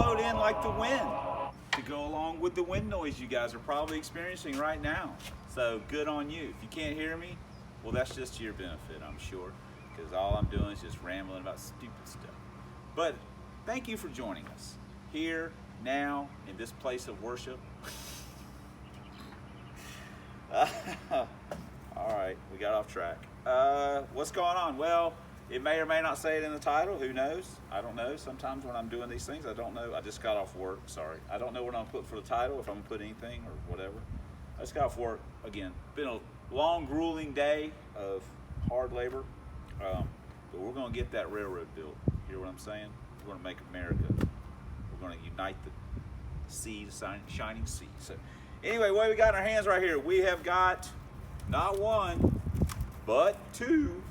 float in like the wind to go along with the wind noise you guys are probably experiencing right now. So good on you. If you can't hear me, well, that's just to your benefit, I'm sure, because all I'm doing is just rambling about stupid stuff. But thank you for joining us here, now, in this place of worship. All right, we got off track. What's going on? Well, it may or may not say it in the title. Who knows? I don't know. Sometimes when I'm doing these things, I don't know. I just got off work. Sorry. I don't know what I'm going to put for the title, if I'm going to put anything or whatever. I just got off work. Again, been a long, grueling day of hard labor. But we're going to get that railroad built. Hear what I'm saying? We're going to make America. We're going to unite the sea, the shining sea. So anyway, what we got in our hands right here? We have got not one, but two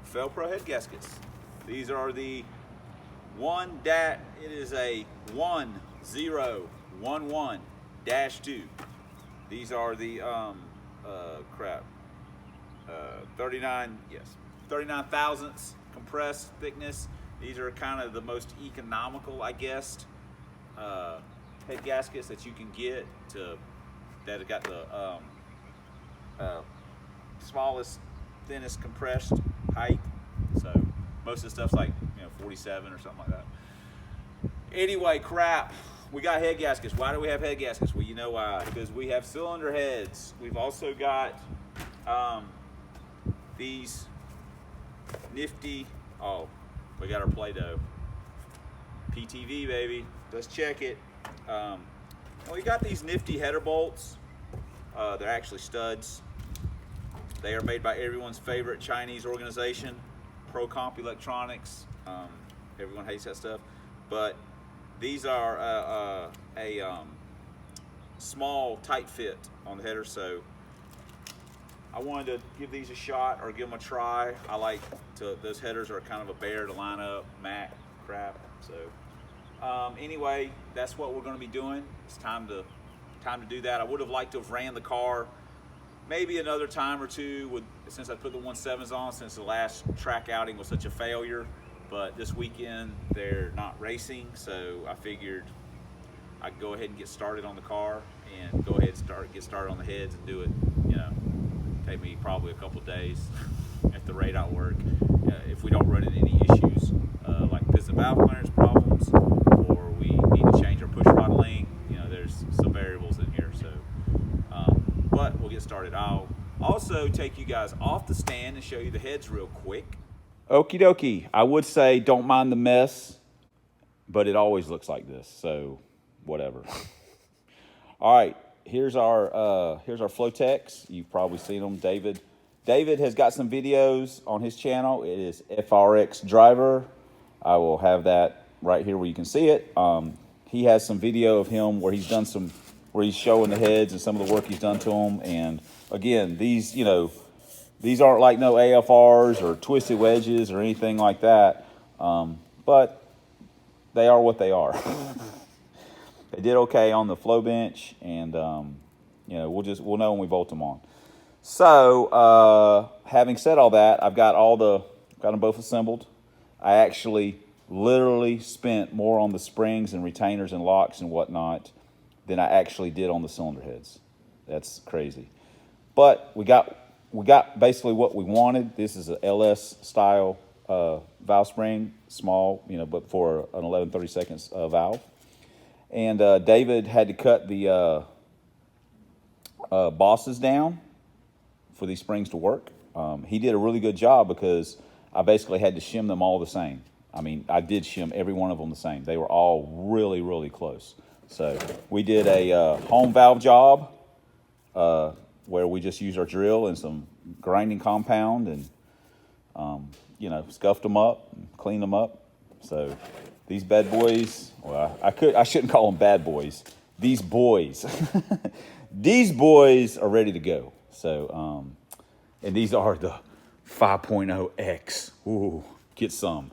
Fel Pro Head Gaskets. These are the it is a 1011-2. These are the 39 thousandths compressed thickness. These are kind of the most economical, I guess, head gaskets that you can get that have got the smallest, thinnest compressed height. So most of the stuff's like 47 or something like that. Anyway, crap. We got head gaskets. Why do we have head gaskets? Well, you know why. Because we have cylinder heads. We've also got these nifty. Oh, we got our Play-Doh. PTV, baby. Let's check it. We got these nifty header bolts. They're actually studs. They are made by everyone's favorite Chinese organization, ProComp Electronics. Everyone hates that stuff. But these are a small, tight fit on the header. So I wanted to give these a shot or give them a try. I like those headers are kind of a bear to line up, Mac crap. So anyway, that's what we're going to be doing. It's time to do that. I would have liked to have ran the car maybe another time or two since I put the 1.7s on, since the last track outing was such a failure. But this weekend they're not racing, so I figured I'd go ahead and get started on the car and go ahead and get started on the heads and do it. Take me probably a couple days at the rate I work. If we don't run into any issues like piston valve clearance problems, or we need to change our push rod length, there's some variables in here. So, but we'll get started. I'll also take you guys off the stand and show you the heads real quick. Okie dokie. I would say don't mind the mess, but it always looks like this, so whatever. All right, here's our Flow-Teks. You've probably seen them. David has got some videos on his channel. It is FRX Driver. I will have that right here where you can see it. He has some video of him where he's showing the heads and some of the work he's done to them. And again, these aren't like no AFRs or twisted wedges or anything like that, but they are what they are. They did okay on the flow bench, and we'll know when we bolt them on. So having said all that, I've got them both assembled. I actually literally spent more on the springs and retainers and locks and whatnot than I actually did on the cylinder heads. That's crazy, but we got basically what we wanted. This is a LS style valve spring, small, but for an 11/32 valve. And David had to cut the bosses down for these springs to work. He did a really good job because I basically had to shim them all the same. I mean, I did shim every one of them the same. They were all really, really close. So we did a home valve job where we just used our drill and some grinding compound and, scuffed them up and cleaned them up. So these bad boys, well, I shouldn't call them bad boys. These boys, these boys are ready to go. So, and these are the 5.0X. Ooh, get some.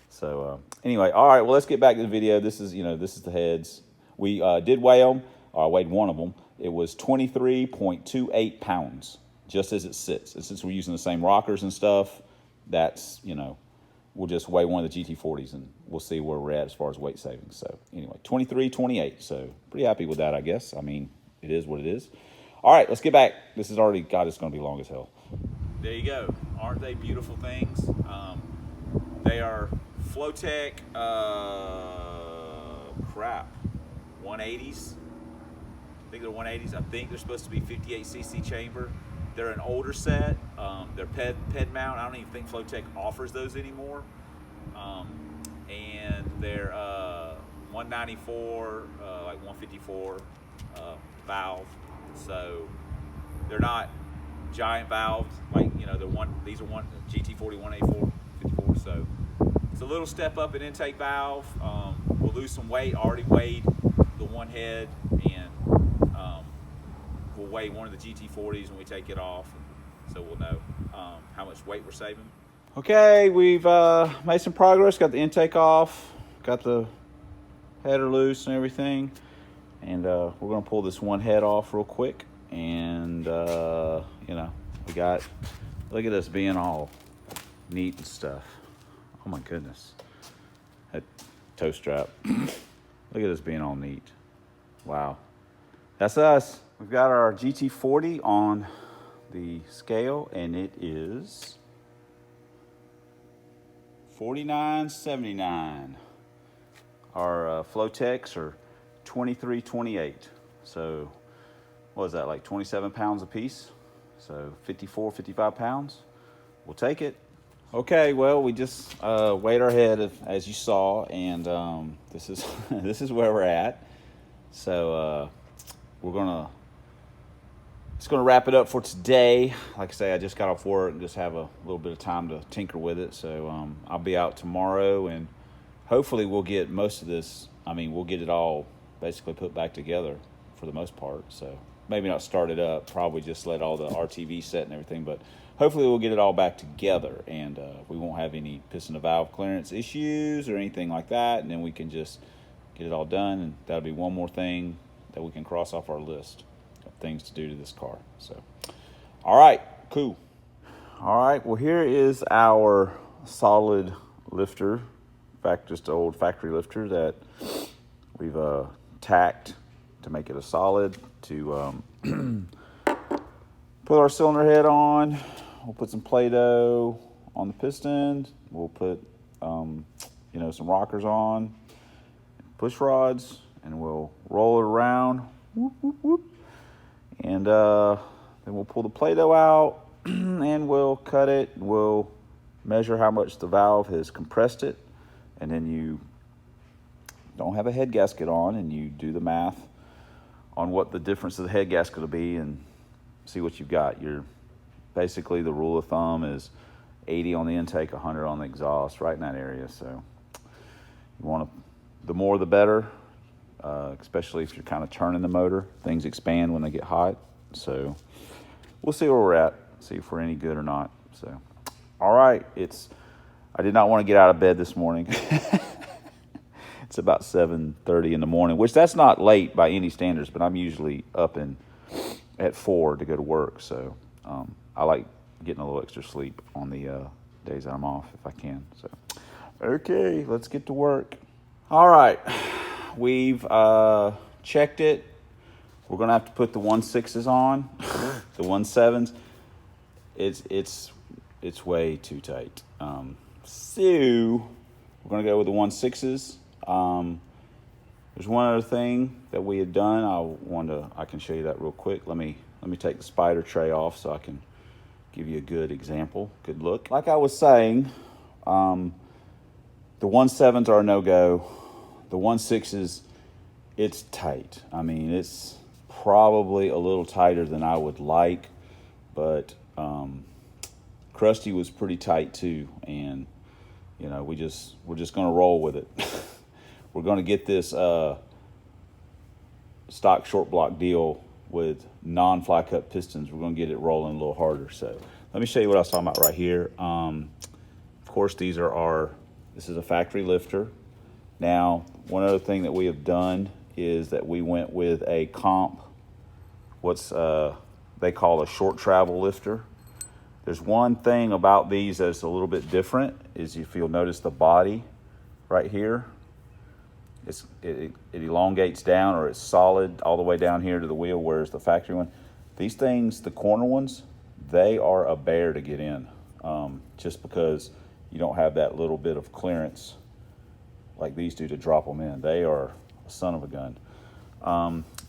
So anyway, all right, well, let's get back to the video. This is the heads. We did weigh them, or I weighed one of them. It was 23.28 pounds, just as it sits. And since we're using the same rockers and stuff, that's, we'll just weigh one of the GT40s and we'll see where we're at as far as weight savings. So anyway, 23.28. So pretty happy with that, I guess. I mean, it is what it is. All right, let's get back. This is already, God, it's going to be long as hell. There you go. Aren't they beautiful things? They are FLO-TEK, 180s. I think they're 180s. I think they're supposed to be 58cc chamber. They're an older set. They're ped mount. I don't even think FLO-TEK offers those anymore. And they're 194, like 154 valve. So they're not giant valves like, you know, these are GT40 184 54. So it's a little step up in intake valve. We'll lose some weight. Already weighed the one head, and we'll weigh one of the GT40s when we take it off, so we'll know how much weight we're saving. Okay, we've made some progress. Got the intake off, got the header loose and everything, and we're gonna pull this one head off real quick. And you know, we got, look at us being all neat and stuff. Oh my goodness, that toe strap. Look at us being all neat. Wow, that's us. We've got our GT40 on the scale, and it is 49.79. Our FLO-TEKs are 23.28. So what is that, like 27 pounds a piece? So 54, 55 pounds. We'll take it. Okay, well, we just weighed our head, as you saw, and this is this is where we're at. So it's gonna wrap it up for today. Like I say, I just got off work and just have a little bit of time to tinker with it. So I'll be out tomorrow, and hopefully we'll get most of this. I mean, we'll get it all basically put back together for the most part. So maybe not start it up, probably just let all the RTV set and everything, but hopefully we'll get it all back together, and we won't have any piston to valve clearance issues or anything like that, and then we can just get it all done, and that'll be one more thing that we can cross off our list of things to do to this car. So, all right, cool. All right, well, here is our solid lifter, in fact, just an old factory lifter that we've tacked to make it a solid, to put our cylinder head on. We'll put some Play-Doh on the piston. We'll put, you know, some rockers on, push rods, and we'll roll it around. Whoop, whoop, whoop. And then we'll pull the Play-Doh out, and we'll cut it. We'll measure how much the valve has compressed it, and then you don't have a head gasket on, and you do the math on what the difference of the head gasket will be, and see what you've got. Basically, the rule of thumb is 80 on the intake, 100 on the exhaust, right in that area. So you want to, the more the better, especially if you're kind of turning the motor. Things expand when they get hot. So we'll see where we're at, see if we're any good or not. So, all right, I did not want to get out of bed this morning. It's about 7:30 in the morning, which that's not late by any standards, but I'm usually up at 4 to go to work. So I like getting a little extra sleep on the days that I'm off if I can. So, okay, let's get to work. All right, we've checked it. We're gonna have to put the 1.6s on. The 1.7s. It's way too tight. So we're gonna go with the 1.6s. There's one other thing that we had done. I can show you that real quick. Let me take the spider tray off so I can give you a good example, good look. Like I was saying, the 1.7s are a no-go. The 1.6s, it's tight. I mean, it's probably a little tighter than I would like, but Krusty was pretty tight too, and you know, we're just gonna roll with it. We're gonna get this stock short block deal with non-fly cut pistons. We're gonna get it rolling a little harder. So let me show you what I was talking about right here. Of course, this is a factory lifter. Now, one other thing that we have done is that we went with a comp, what's they call a short travel lifter. There's one thing about these that's a little bit different, is if you'll notice the body right here, it elongates down, or it's solid all the way down here to the wheel, whereas the factory one, these things, the corner ones, they are a bear to get in, just because you don't have that little bit of clearance like these do to drop them in. They are a son of a gun.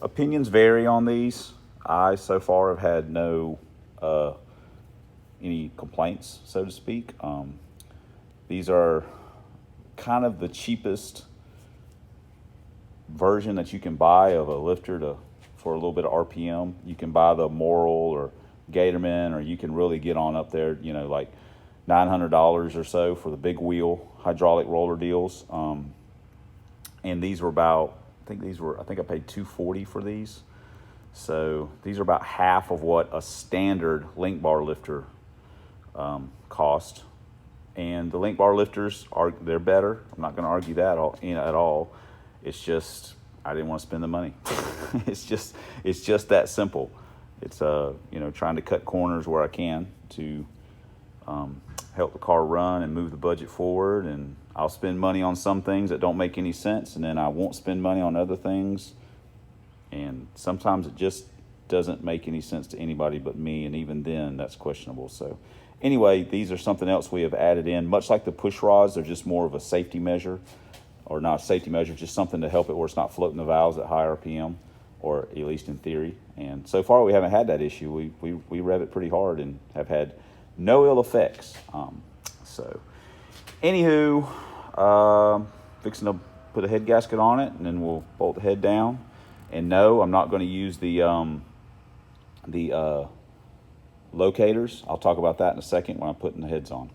Opinions vary on these. I so far have had no any complaints, so to speak. These are kind of the cheapest version that you can buy of a lifter for a little bit of RPM. You can buy the Moral or Gatorman, or you can really get on up there, you know, like $900 or so for the big wheel hydraulic roller deals. And these were about, I think I paid $240 for these. So these are about half of what a standard link bar lifter cost. And the link bar lifters they're better. I'm not going to argue that at all. It's just I didn't want to spend the money. It's just that simple. It's you know, trying to cut corners where I can to help the car run and move the budget forward. And I'll spend money on some things that don't make any sense, and then I won't spend money on other things. And sometimes it just doesn't make any sense to anybody but me, and even then that's questionable. So anyway, these are something else we have added in. Much like the push rods, they're just more of a safety measure, or not a safety measure, just something to help it where it's not floating the valves at high RPM, or at least in theory. And so far we haven't had that issue. We rev it pretty hard and have had no ill effects. So anywho, fixing to put a head gasket on it, and then we'll bolt the head down. And no, I'm not going to use the locators. I'll talk about that in a second when I'm putting the heads on.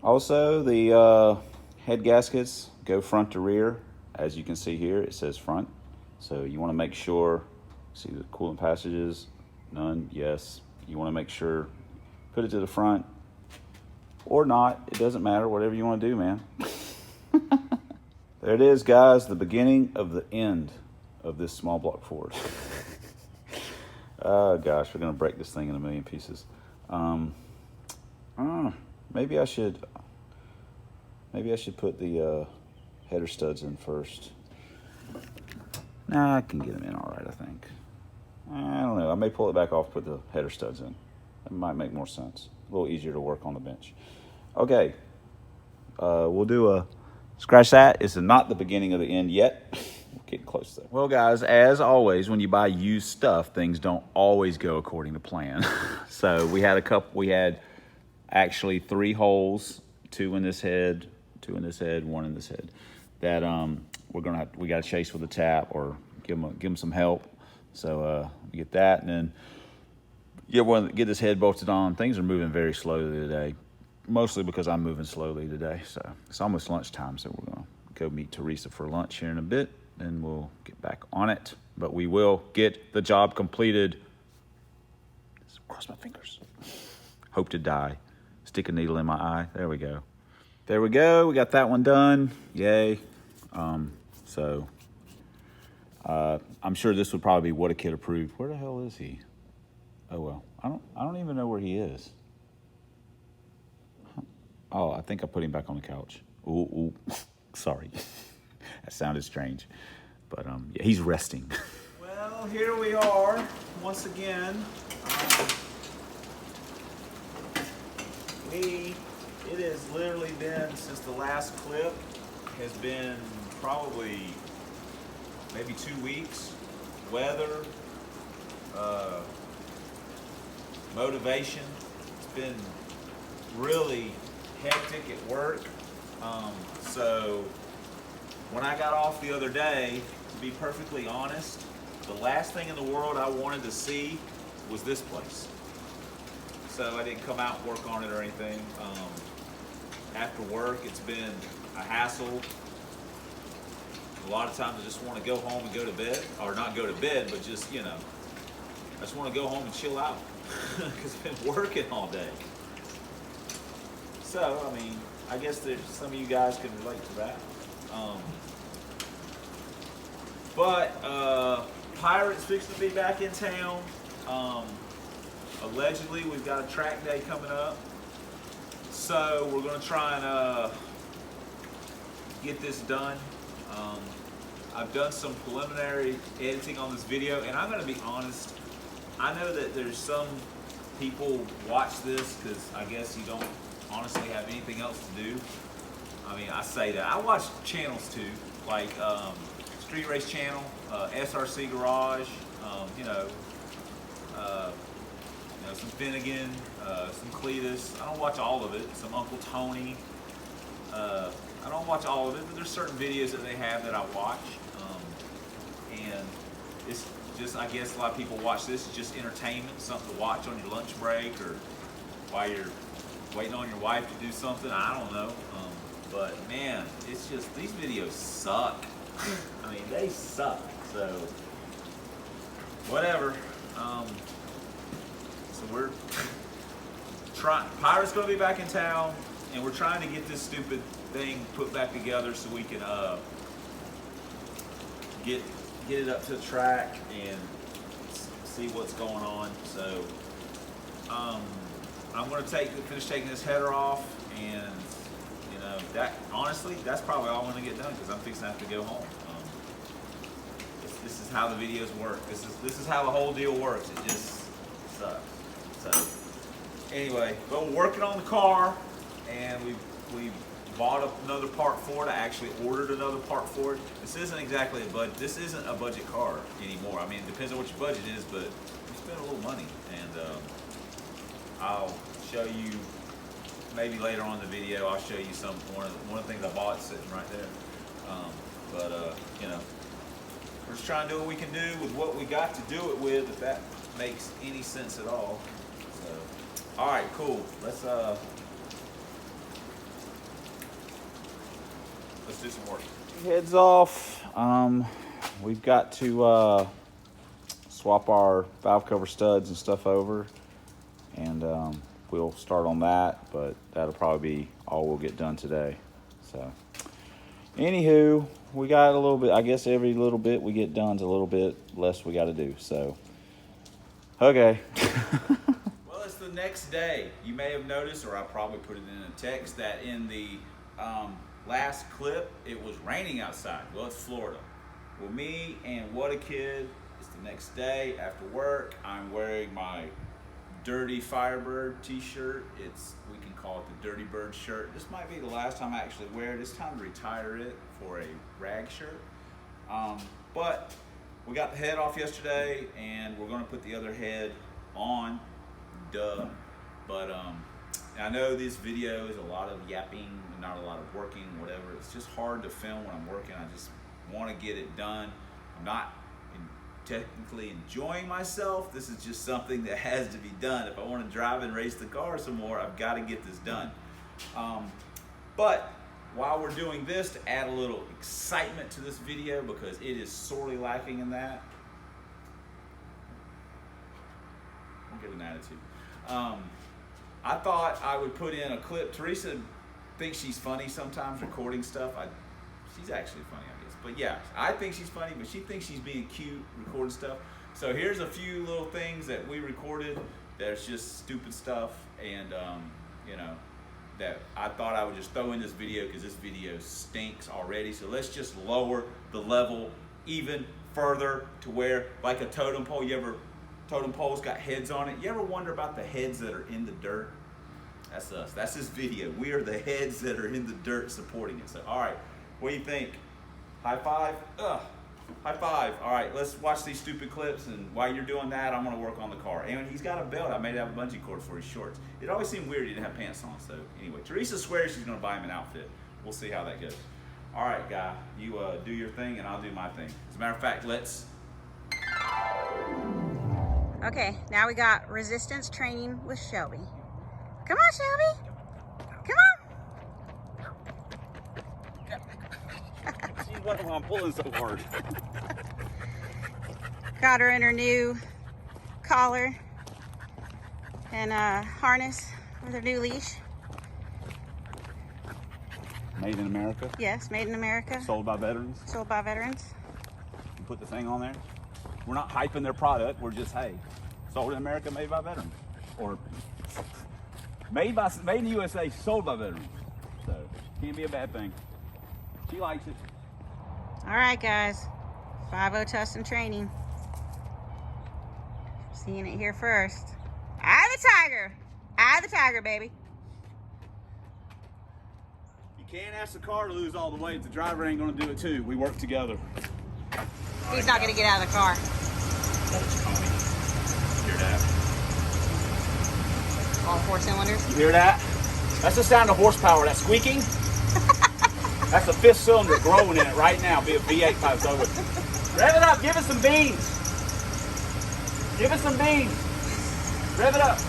Also, the head gaskets go front to rear. As you can see here, it says front. So you want to make sure, see the coolant passages, none, yes. You want to make sure, put it to the front or not. It doesn't matter, whatever you want to do, man. There it is, guys, the beginning of the end of this small block Ford. Oh gosh, we're gonna break this thing in a million pieces. Maybe I should put the header studs in first. Nah, I can get them in all right, I think. I don't know, I may pull it back off, put the header studs in. That might make more sense. A little easier to work on the bench. Okay, we'll do a scratch that. It's not the beginning of the end yet. Getting close there. Well, guys, as always, when you buy used stuff, things don't always go according to plan. So we had actually 3 holes, 2 in this head, 1 in this head, that we got to chase with a tap or give them some help. So we get that, and then get this head bolted on. Things are moving very slowly today, mostly because I'm moving slowly today. So it's almost lunchtime, so we're gonna go meet Teresa for lunch here in a bit. Then we'll get back on it, but we will get the job completed. Cross my fingers. Hope to die. Stick a needle in my eye. There we go. There we go. We got that one done. Yay. So I'm sure this would probably be WHATEKID approved. Where the hell is he? Oh well. I don't even know where he is. Oh, I think I put him back on the couch. Ooh. Sorry. That sounded strange, but yeah, he's resting. Well, here we are once again. It has literally been, since the last clip has been probably maybe 2 weeks. Weather, motivation. It's been really hectic at work. So when I got off the other day, to be perfectly honest, the last thing in the world I wanted to see was this place. So I didn't come out and work on it or anything. After work, it's been a hassle. A lot of times I just want to go home and go to bed, or not go to bed, but just, you know, I just want to go home and chill out because I've been working all day. So, I mean, I guess there's some of you guys can relate to that. But Pirate's fixing to be back in town. allegedly we've got a track day coming up. So we're gonna try and get this done. I've done some preliminary editing on this video, and I'm gonna be honest, I know that there's some people watch this because I guess you don't honestly have anything else to do. I mean, I say that. I watch channels too, like Street Race Channel, SRC Garage, some Finnegan, some Cletus. I don't watch all of it. Some Uncle Tony. I don't watch all of it, but there's certain videos that they have that I watch. And it's just, I guess a lot of people watch this as just entertainment, something to watch on your lunch break or while you're waiting on your wife to do something. I don't know. But man, it's just, these videos suck. I mean, they suck. So, whatever. So we're trying, Pirate's gonna be back in town, and we're trying to get this stupid thing put back together so we can get it up to the track and see what's going on. So I'm gonna finish taking this header off, and that honestly, that's probably all I'm gonna get done because I'm fixing to have to go home. This is how the videos work. This is how the whole deal works. It just sucks. So anyway, but we're working on the car, and we bought another part for it. I actually ordered another part for it. This isn't exactly a budget. This isn't a budget car anymore. I mean, it depends on what your budget is, but we spent a little money, and I'll show you maybe later on in the video. I'll show you one of the things I bought sitting right there. We're just trying to do what we can do with what we got to do it with, if that makes any sense at all. So, all right, cool. Let's do some work. Heads off. We've got to swap our valve cover studs and stuff over, and we'll start on that, but that'll probably be all we'll get done today. So anywho, we got a little bit, I guess every little bit we get done is a little bit less we got to do. So okay. Well, it's the next day. You may have noticed, or I probably put it in a text, that in the last clip it was raining outside. Well, it's Florida. Well, me and what a kid, it's the next day after work. I'm wearing my Dirty Firebird t-shirt. We can call it the Dirty Bird shirt. This might be the last time I actually wear it. It's time to retire it for a rag shirt. But we got the head off yesterday, and we're going to put the other head on. Duh. But I know this video is a lot of yapping, not a lot of working, whatever. It's just hard to film when I'm working. I just want to get it done. I'm not technically enjoying myself. This is just something that has to be done. If I want to drive and race the car some more, I've got to get this done. But while we're doing this, to add a little excitement to this video, because it is sorely lacking in that, I'll get an attitude. I thought I would put in a clip. Teresa thinks she's funny sometimes recording stuff. She's actually funny, I guess. But yeah, I think she's funny, but she thinks she's being cute recording stuff. So here's a few little things that we recorded that's just stupid stuff, and that I thought I would just throw in this video because this video stinks already. So let's just lower the level even further to where, like a totem pole, totem pole's got heads on it. You ever wonder about the heads that are in the dirt? That's us. That's this video. We are the heads that are in the dirt supporting it. So, all right, what do you think? High five? High five. All right, let's watch these stupid clips, and while you're doing that, I'm gonna work on the car. And he's got a belt. I made it have a bungee cord for his shorts. It always seemed weird he didn't have pants on. So anyway, Teresa swears she's gonna buy him an outfit. We'll see how that goes. All right, guy, you do your thing, and I'll do my thing. As a matter of fact, let's. Okay, now we got resistance training with Shelby. Come on, Shelby. Come on. She's wondering why I'm pulling so hard. Got her in her new collar and harness with her new leash. Made in America? Yes, made in America. Sold by veterans? Sold by veterans. You put the thing on there? We're not hyping their product. We're just, hey, sold in America, made by veterans. or made in the USA, sold by veterans. So can't be a bad thing. She likes it. All right, guys. 5-0 test and training. Seeing it here first. Eye of the tiger. Eye of the tiger, baby. You can't ask the car to lose all the weight. The driver ain't gonna do it too. We work together. He's not gonna get out of the car. Hear that? All 4 cylinders. You hear that? That's the sound of horsepower. That squeaking. That's the 5th cylinder growing in it right now. Be a V8 type over. Rev it up. Give us some beans. Give us some beans. Rev it up.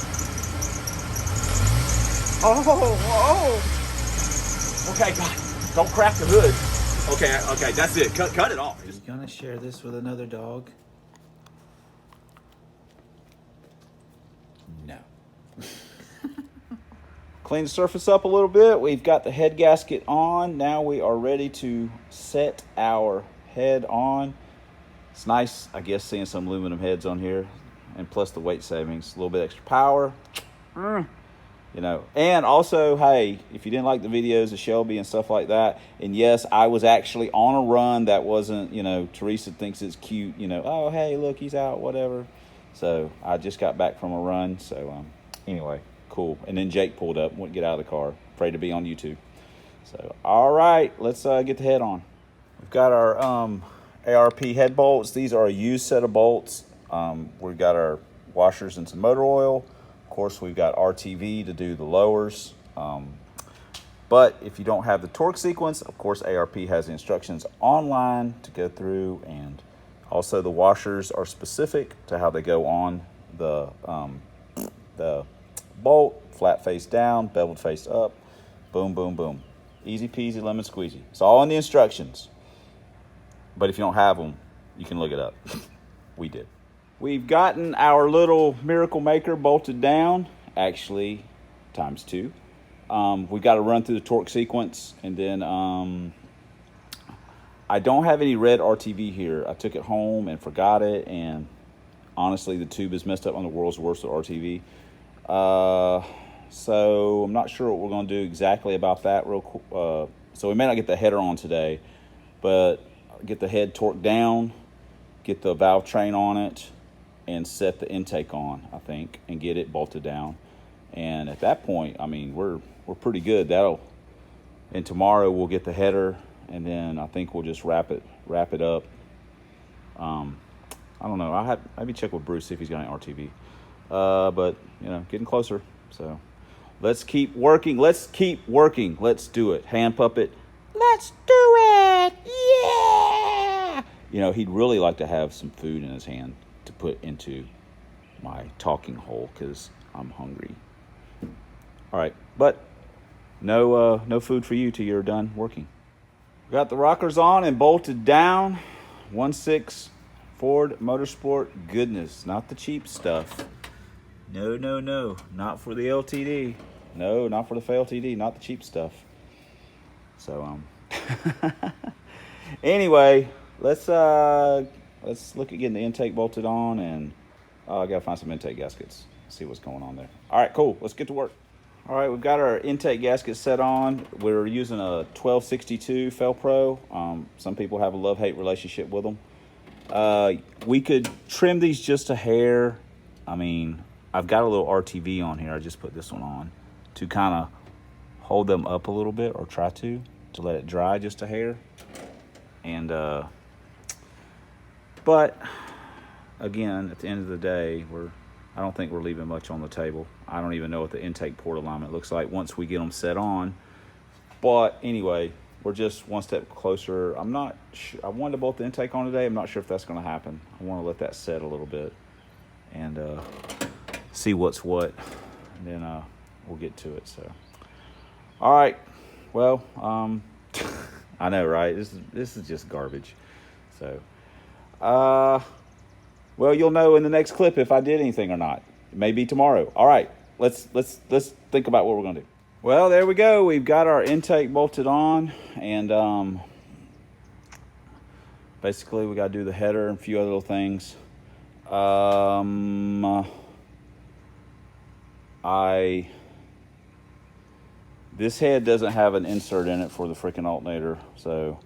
Oh. Okay, God. Don't crack the hood. Okay, that's it. Cut it off. Are you gonna share this with another dog? No. Clean the surface up a little bit. We've got the head gasket on. Now we are ready to set our head on. It's nice, I guess, seeing some aluminum heads on here, and plus the weight savings, a little bit extra power. You know, and also, hey, if you didn't like the videos of Shelby and stuff like that, and yes, I was actually on a run that wasn't, you know, Teresa thinks it's cute, you know, oh, hey, look, he's out, whatever. So I just got back from a run. So anyway, cool. And then Jake pulled up, wouldn't get out of the car, afraid to be on YouTube. So, all right, let's get the head on. We've got our ARP head bolts. These are a used set of bolts. We've got our washers and some motor oil. Of course, we've got RTV to do the lowers. But if you don't have the torque sequence, of course, ARP has the instructions online to go through, and also the washers are specific to how they go on the bolt, flat face down, beveled face up, boom, boom, boom. Easy peasy, lemon squeezy. It's all in the instructions. But if you don't have them, you can look it up. We did. We've gotten our little Miracle Maker bolted down, actually ×2. We've got to run through the torque sequence, and then I don't have any red RTV here. I took it home and forgot it, and honestly, the tube is messed up on the world's worst with RTV. So I'm not sure what we're going to do exactly about that real quick. So we may not get the header on today, but get the head torqued down, get the valve train on it, and set the intake on, I think, and get it bolted down. And at that point, I mean, we're pretty good. And tomorrow we'll get the header, and then I think we'll just wrap it up. I don't know. I'll maybe check with Bruce, see if he's got any RTV. But you know, getting closer. So let's keep working. Let's do it. Hand puppet. Let's do it. Yeah. You know, he'd really like to have some food in his hand to put into my talking hole, because I'm hungry. All right, but no food for you till you're done working. Got the rockers on and bolted down. 1.6 Ford Motorsport goodness, not the cheap stuff. No, not for the LTD. No, not for the FaiLTD, not the cheap stuff. So anyway, let's look at getting the intake bolted on, and I gotta find some intake gaskets, see what's going on there. All right, cool, let's get to work. All right, we've got our intake gasket set on. We're using a 1262 Fel Pro. Some people have a love-hate relationship with them. We could trim these just a hair. I mean, I've got a little RTV on here. I just put this one on to kind of hold them up a little bit, or try to let it dry just a hair. And but again, at the end of the day, I don't think we're leaving much on the table. I don't even know what the intake port alignment looks like once we get them set on. But anyway, we're just one step closer. I'm not sure. I wanted to bolt the intake on today. I'm not sure if that's going to happen. I want to let that set a little bit and see what's what, and then we'll get to it. So, all right. Well, I know, right? This is just garbage. So, well, you'll know in the next clip if I did anything or not. It may be tomorrow. All right, let's think about what we're gonna do. Well, there we go. We've got our intake bolted on, and basically we got to do the header and a few other little things. this head doesn't have an insert in it for the freaking alternator, so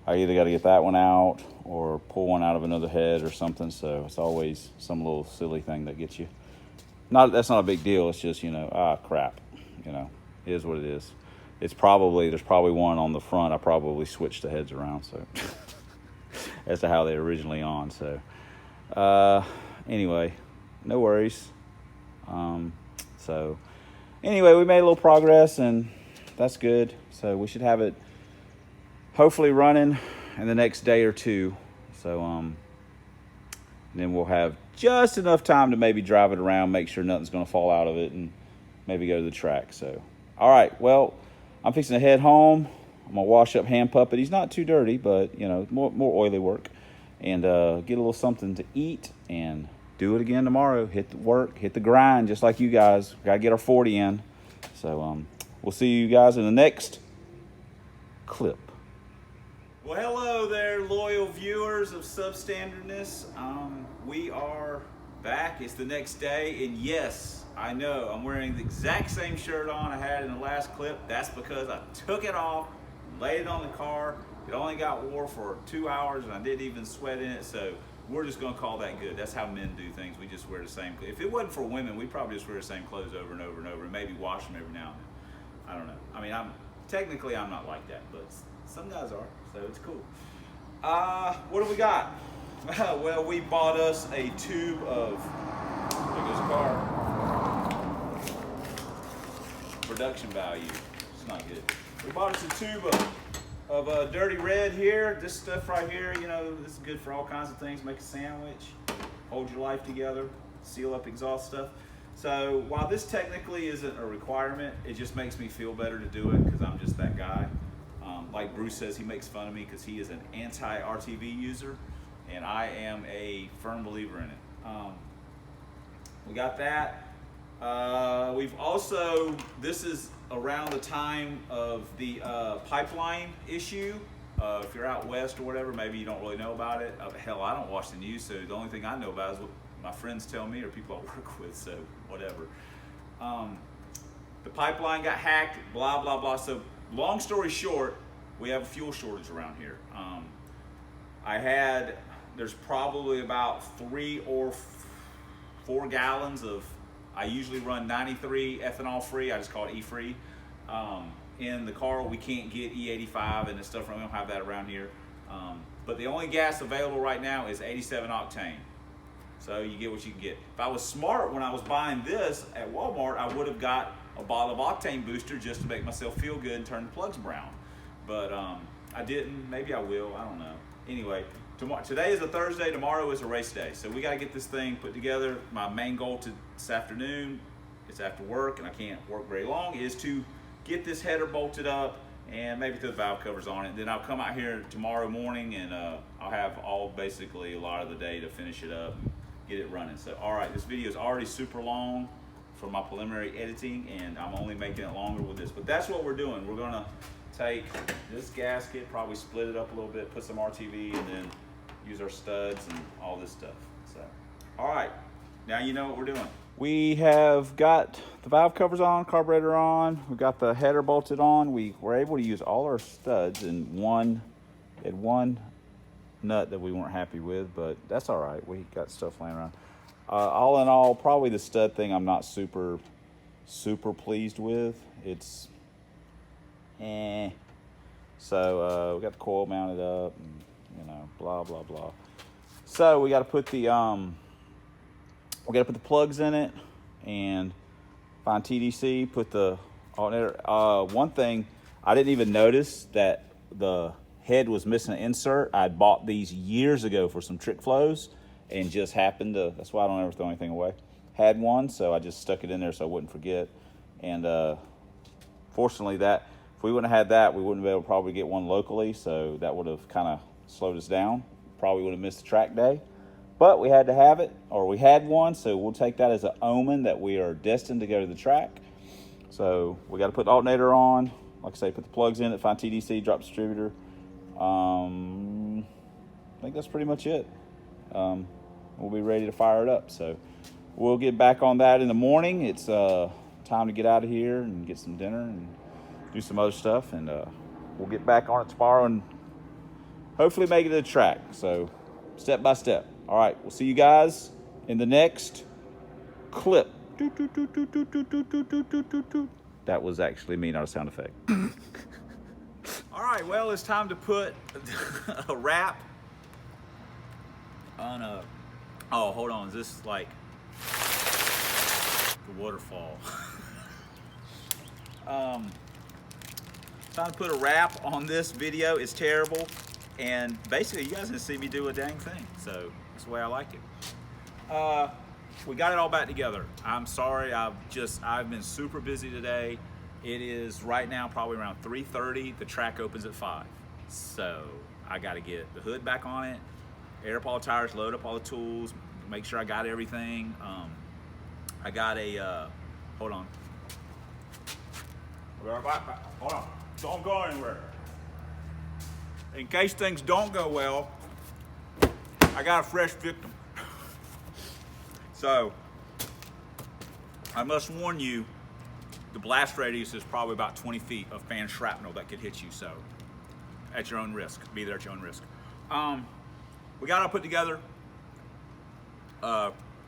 I either got to get that one out or pull one out of another head or something. So it's always some little silly thing that gets you. That's not a big deal. It's just, crap. It is what it is. There's probably one on the front. I probably switched the heads around, so as to how they were originally on. So anyway, no worries. So anyway, we made a little progress, and that's good. So we should have it hopefully running in the next day or two. So then we'll have just enough time to maybe drive it around, make sure nothing's going to fall out of it, and maybe go to the track. So all right, well, I'm fixing to head home. I'm gonna wash up Hand Puppet. He's not too dirty, but more oily work, and get a little something to eat and do it again tomorrow. Hit the work, hit the grind, just like you guys. Gotta get our 40 in. So we'll see you guys in the next clip. Well, hello there, loyal viewers of Substandardness. We are back. It's the next day, and yes, I know I'm wearing the exact same shirt on I had in the last clip. That's because I took it off, laid it on the car. It only got wore for 2 hours, and I didn't even sweat in it, so we're just gonna call that good. That's how men do things. We just wear the same. If it wasn't for women, we'd probably just wear the same clothes over and over and over, and maybe wash them every now and then. I don't know. I mean, I'm not like that, but some guys are, so it's cool. What do we got? Well, we bought us a tube of, there goes the car, production value. It's not good. We bought us a tube of dirty red here. This stuff right here, this is good for all kinds of things. Make a sandwich, hold your life together, seal up exhaust stuff. So while this technically isn't a requirement, it just makes me feel better to do it because I'm just that guy. Like Bruce says, he makes fun of me because he is an anti-RTV user, and I am a firm believer in it. We got that. We've also, this is around the time of the pipeline issue. If you're out west or whatever, maybe you don't really know about it. Hell, I don't watch the news, so the only thing I know about is what my friends tell me or people I work with, so whatever. The pipeline got hacked, blah, blah, blah. So long story short, we have a fuel shortage around here. There's probably about 3 or 4 gallons of, I usually run 93 ethanol free, I just call it E-free. In the car, we can't get E85 and the stuff, we don't have that around here. But the only gas available right now is 87 octane. So you get what you can get. If I was smart when I was buying this at Walmart, I would have got a bottle of octane booster just to make myself feel good and turn the plugs brown. But I didn't, maybe I will, I don't know. Anyway, today is a Thursday, tomorrow is a race day. So we gotta get this thing put together. My main goal this afternoon, it's after work and I can't work very long, is to get this header bolted up and maybe throw the valve covers on it. Then I'll come out here tomorrow morning and I'll have basically a lot of the day to finish it up and get it running. So, all right, this video is already super long for my preliminary editing, and I'm only making it longer with this. But that's what we're doing. We're gonna take this gasket, probably split it up a little bit, put some RTV, and then use our studs and all this stuff. So, all right, now you know what we're doing. We have got the valve covers on, carburetor on, we've got the header bolted on. We were able to use all our studs in one nut that we weren't happy with, but that's all right. We got stuff laying around. All in all, probably the stud thing I'm not super pleased with. It's So we got the coil mounted up, and blah blah blah. So we got to put the plugs in it and find TDC. Put the alternator. One thing I didn't even notice that the head was missing an insert. I bought these years ago for some trick flows and just happened to, that's why I don't ever throw anything away. Had one, so I just stuck it in there so I wouldn't forget. And fortunately if we wouldn't have had that, we wouldn't be able to probably get one locally, so that would have kind of slowed us down. Probably would have missed the track day. But we had to have it, or we had one, so we'll take that as an omen that we are destined to go to the track. So we got to put the alternator on, like I say, put the plugs in it, find TDC, drop distributor. I think that's pretty much it. We'll be ready to fire it up. So we'll get back on that in the morning. It's time to get out of here and get some dinner and do some other stuff, and we'll get back on it tomorrow and hopefully make it to the track. So step by step. All right, we'll see you guys in the next clip. That was actually me, not a sound effect. All right, well, it's time to put a wrap on a, oh, hold on, is this like the waterfall? Time to put a wrap on this video. It's terrible, and basically you guys didn't see me do a dang thing, so that's the way I like it. We got it all back together. I'm sorry, I've been super busy today. It is right now probably around 3:30. The track opens at 5. So I gotta get the hood back on it, air up all the tires, load up all the tools, make sure I got everything. I got a, hold on. Hold on, don't go anywhere. In case things don't go well, I got a fresh victim. So, I must warn you, the blast radius is probably about 20 feet of fan shrapnel that could hit you, so at your own risk, be there at your own risk. We got it all put together.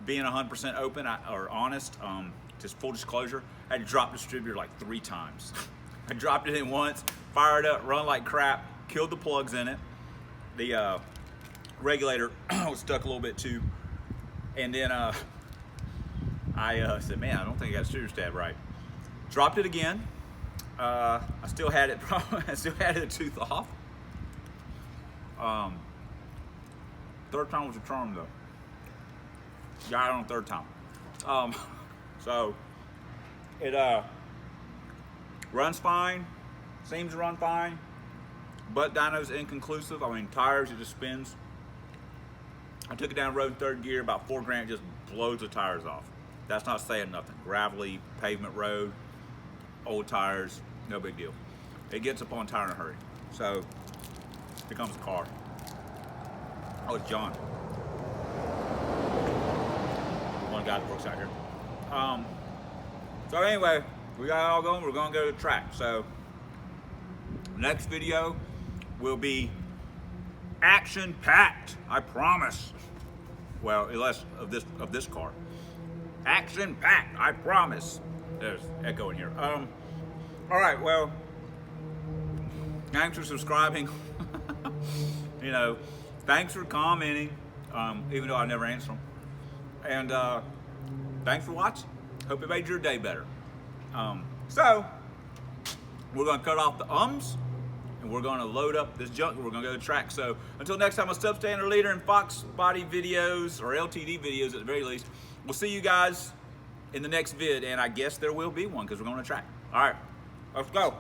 Being 100% open or honest, just full disclosure, I had to drop the distributor like 3 times. I dropped it in once, fired up, run like crap, killed the plugs in it. The regulator was stuck a little bit too. And then I said, man, I don't think I got the distributor stab right. Dropped it again. I still had it, I still had it a tooth off. Third time was a charm though. Got it on the third time. So it runs fine, seems to run fine. Butt dyno's inconclusive. I mean, tires, it just spins. I took it down the road in 3rd gear, about 4 grand, just blows the tires off. That's not saying nothing. Gravelly, pavement road, old tires, no big deal. It gets up on tire in a hurry. So, here comes the car. Oh, it's John. One guy that works out here. So anyway, we got it all going. We're gonna go to the track. So, next video will be action-packed, I promise. Well, unless of this car. Action-packed, I promise. There's echo in here. All right, well, thanks for subscribing. You know, thanks for commenting, even though I never answer them. And thanks for watching. Hope it made your day better. So, we're gonna cut off the ums, and we're gonna load up this junk, and we're gonna go to the track. So, until next time, a substandard leader in Fox body videos, or LTD videos at the very least, we'll see you guys in the next vid, and I guess there will be one, because we're going to track. All right, let's go.